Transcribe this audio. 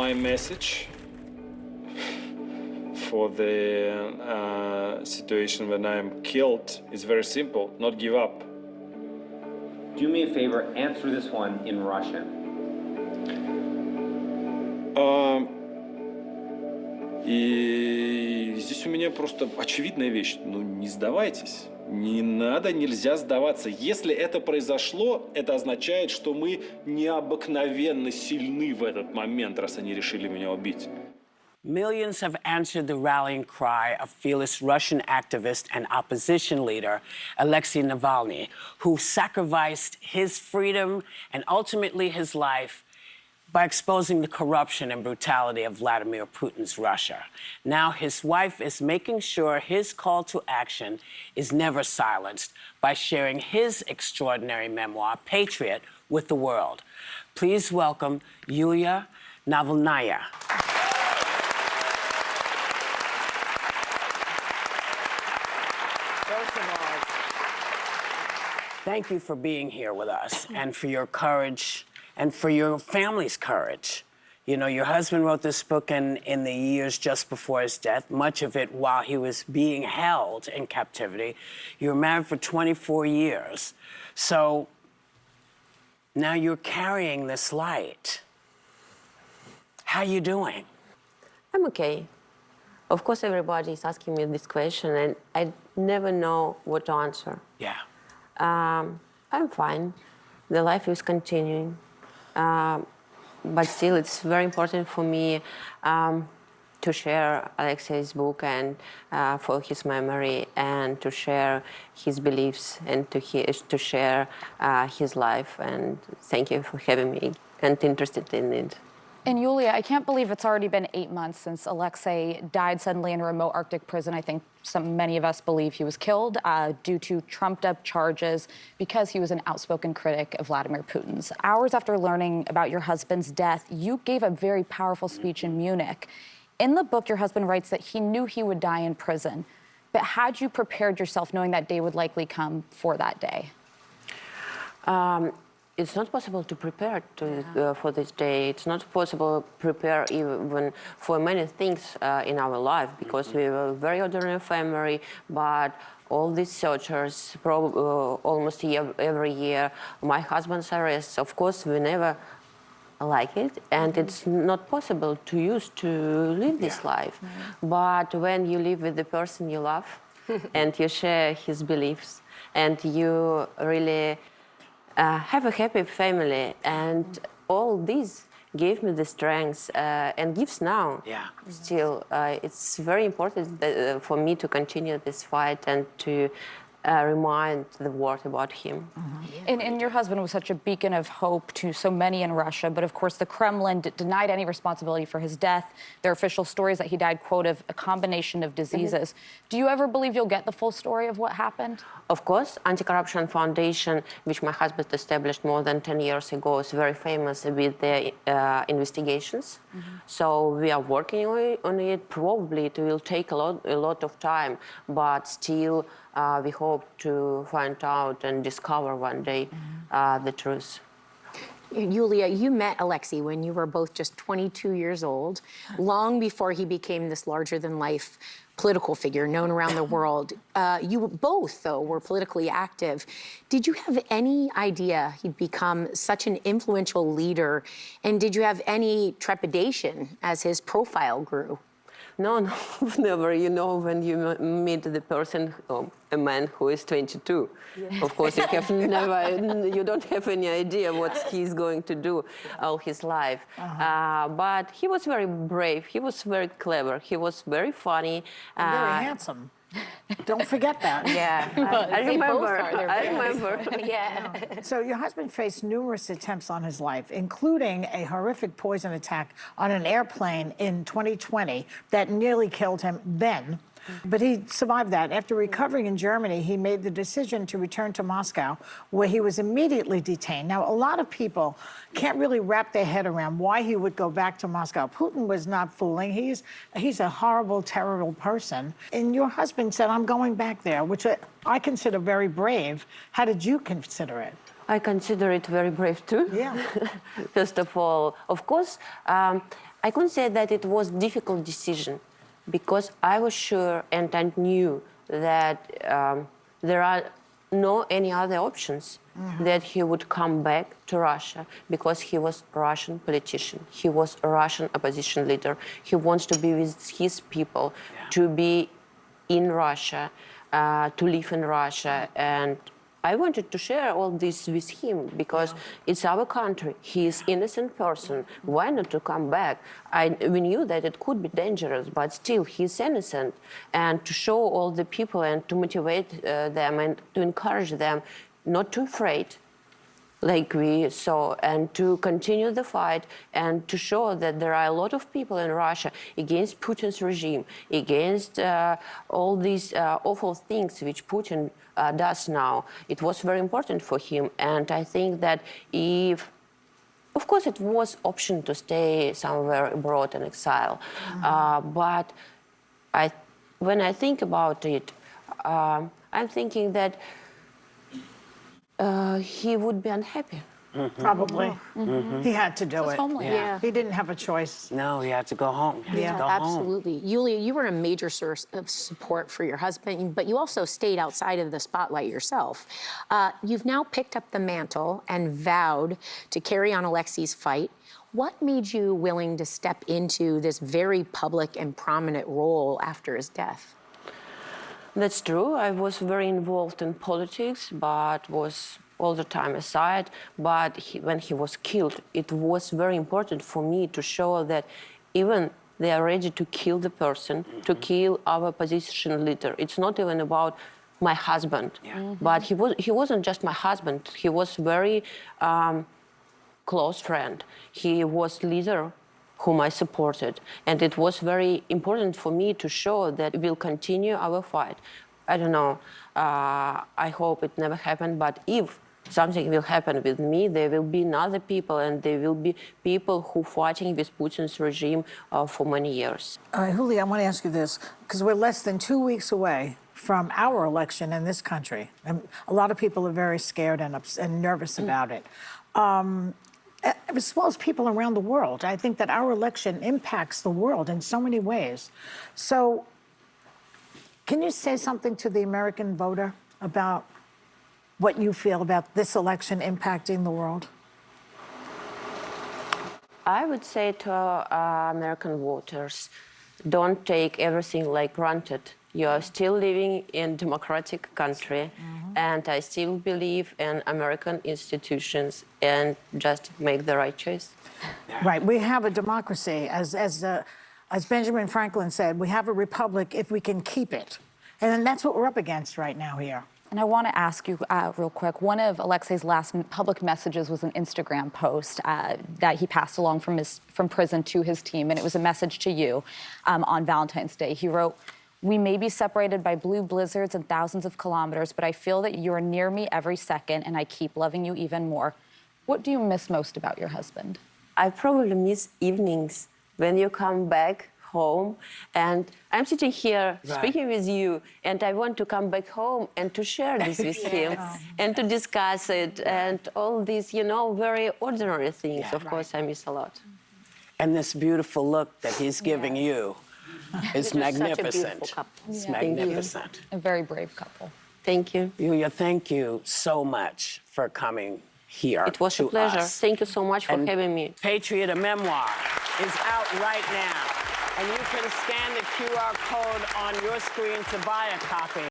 my message for the situation when I'm killed is very simple: not give up. Do me a favor, answer this one in Russian. И здесь у меня просто очевидная вещь. Ну, не сдавайтесь. Не надо, нельзя сдаваться. Если это произошло, это означает, что мы необыкновенно сильны в этот момент, раз они решили меня убить. Millions have answered the rallying cry of fearless Russian activist and opposition leader Alexei Navalny, who sacrificed his freedom and ultimately his life by exposing the corruption and brutality of Vladimir Putin's Russia. Now his wife is making sure his call to action is never silenced by sharing his extraordinary memoir, Patriot, with the world. Please welcome Yulia Navalnaya. First of all, thank you for being here with us and for your courage and for your family's courage. You know, your husband wrote this book in the years just before his death, much of it while he was being held in captivity. You were married for 24 years. So now you're carrying this light. How you doing? I'm okay. Of course, everybody is asking me this question, and I never know what to answer. Yeah. I'm fine. The life is continuing. But still, it's very important for me to share Alexei's book and for his memory, and to share his beliefs, and to share his life. And thank you for having me and interested in it. And Yulia, I can't believe it's already been 8 months since Alexei died suddenly in a remote Arctic prison. I think many of us believe he was killed due to trumped-up charges because he was an outspoken critic of Vladimir Putin's. Hours after learning about your husband's death, you gave a very powerful speech in Munich. In the book, your husband writes that he knew he would die in prison. But had you prepared yourself knowing that day would likely come for that day? It's not possible to prepare for this day. It's not possible to prepare even for many things in our life, because we were a very ordinary family, but all these searchers, almost every year, my husband's arrests, of course, we never like it, and it's not possible to live this life. But when you live with the person you love, and you share his beliefs, and you really have a happy family, and all this gave me the strength and gives now. Yeah. Still, it's very important for me to continue this fight and to remind the world about him. And your husband was such a beacon of hope to so many in Russia, but of course the Kremlin denied any responsibility for his death. Their official story is that he died, quote, of a combination of diseases. Do you ever believe you'll get the full story of what happened? Of course, Anti-Corruption Foundation, which my husband established more than 10 years ago, is very famous with their investigations. So we are working on it. Probably it will take a lot of time, but still we hope to find out and discover one day the truth. Yulia, you met Alexei when you were both just 22 years old, long before he became this larger-than-life political figure known around the world. You both, though, were politically active. Did you have any idea he'd become such an influential leader? And did you have any trepidation as his profile grew? No, never. You know, when you meet the person, a man who is 22, of course, you have you don't have any idea what he's going to do all his life. But he was very brave. He was very clever. He was very funny. And very handsome. Don't forget that. Yeah, I remember. Yeah. So your husband faced numerous attempts on his life, including a horrific poison attack on an airplane in 2020 that nearly killed him then. But he survived that. After recovering in Germany, he made the decision to return to Moscow, where he was immediately detained. Now, a lot of people can't really wrap their head around why he would go back to Moscow. Putin was not fooling. He's a horrible, terrible person. And your husband said, I'm going back there, which I consider very brave. How did you consider it? I consider it very brave, too. Yeah. First of all, of course, I couldn't say that it was a difficult decision because I was sure and I knew that there are no any other options that he would come back to Russia because he was a Russian politician. He was a Russian opposition leader. He wants to be with his people, to be in Russia, to live in Russia. And I wanted to share all this with him because it's our country. He is innocent person. Why not to come back? We knew that it could be dangerous, but still he's innocent. And to show all the people and to motivate them and to encourage them not to afraid, like we saw, and to continue the fight and to show that there are a lot of people in Russia against Putin's regime, against all these awful things which Putin does now. It was very important for him, and I think that if, of course, it was option to stay somewhere abroad in exile, but when I think about it, I'm thinking that he would be unhappy. Probably. He had to do it. homeland. Yeah. He didn't have a choice. No, he had to go home. He had to go home. Absolutely. Yulia, you were a major source of support for your husband, but you also stayed outside of the spotlight yourself. You've now picked up the mantle and vowed to carry on Alexei's fight. What made you willing to step into this very public and prominent role after his death? That's true. I was very involved in politics, but was all the time aside. But when he was killed, it was very important for me to show that even they are ready to kill the person, to kill our opposition leader. It's not even about my husband, but he wasn't just my husband. He was very close friend. He was leader whom I supported. And it was very important for me to show that we'll continue our fight. I don't know, I hope it never happened, but if something will happen with me, there will be other people, and there will be people who fighting with Putin's regime for many years. Julia, I want to ask you this, because we're less than 2 weeks away from our election in this country. And a lot of people are very scared and nervous about it. As well as people around the world. I think that our election impacts the world in so many ways. So, can you say something to the American voter about what you feel about this election impacting the world? I would say to American voters, don't take everything like granted. You are still living in a democratic country, and I still believe in American institutions, and just make the right choice. Right. We have a democracy, as Benjamin Franklin said, we have a republic if we can keep it. And that's what we're up against right now here. And I want to ask you real quick, one of Alexei's last public messages was an Instagram post that he passed along from prison to his team, and it was a message to you on Valentine's Day. He wrote, "We may be separated by blue blizzards and thousands of kilometers, but I feel that you're near me every second, and I keep loving you even more." What do you miss most about your husband? I probably miss evenings when you come back home, and I'm sitting here speaking with you, and I want to come back home and to share this with him and to discuss it and all these, very ordinary things. Of course, I miss a lot. And this beautiful look that he's giving you is magnificent. Such a beautiful couple. It's magnificent. A very brave couple. Thank you. Yulia, thank you so much for coming here. It was a to pleasure. us. Thank you so much for And having me. Patriot, a memoir, is out right now. And you can scan the QR code on your screen to buy a copy.